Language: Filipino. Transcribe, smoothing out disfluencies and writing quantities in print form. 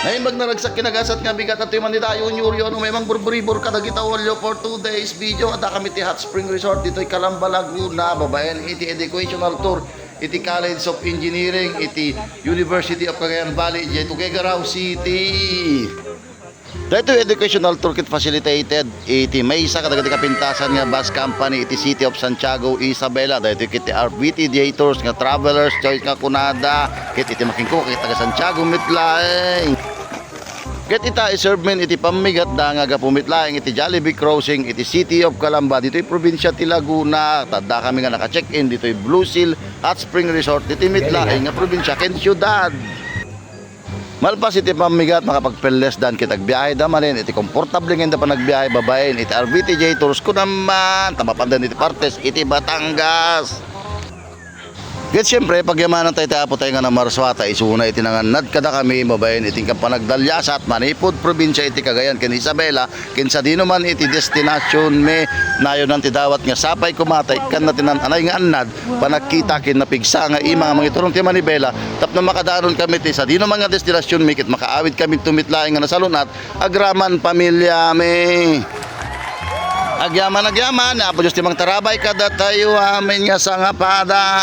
Naimbag na nagsak kinagasat nga bigat at man ni tayo nyuryo no may mang burburibor kada kita walyo for 2 days video at kami ti Hot Spring Resort dito'y Calamba, Laguna, babayan iti educational tour iti College of Engineering iti University of Cagayan Valley iti Tuguegarao City. Dito educational tour kit facilitated iti may isa kadagiti kapintasan nga bus company iti City of Santiago, Isabela. Dito kiti RVT Tours nga travelers choice nga kunada kit iti makingko kit taga Santiago mitlaeng. Ket ita iserve iti pamigat da nga pumitlaeng iti Jollibee Crossing iti City of Calamba dito'y probinsya ti Laguna. Tadda kami nga naka-check-in dito'y Blue Seal Hot Spring Resort iti mitlaeng nga probinsya ken syudad. Malpas iti pamigat makapagpeles dan kitag biyahe da manin iti komportable nga pa nagbiyahe babaen iti RVTJ Tours ko naman tamapandan iti partes iti Batangas. Ket siyempre pagyamanan tayo tapo tayo nga na marswata isuna iti nanganad kada kami babaen iti kapanagdalyasat manipod probinsya iti Cagayan ken Isabela ken sa dino man iti destinasyon me nayon ti dawat nga sapay kumatay kan natin anay nga annad panakita ken napigsa nga ima nga mangiturong ti Manibela tapno makadaron kami ti sa dino mga destinasyon mi ket makaawid kami tumitlaeng nga nasalunat agraman pamilya me. Agyaman, apo Diyos timang tarabay kada tayo amin nga sangapada.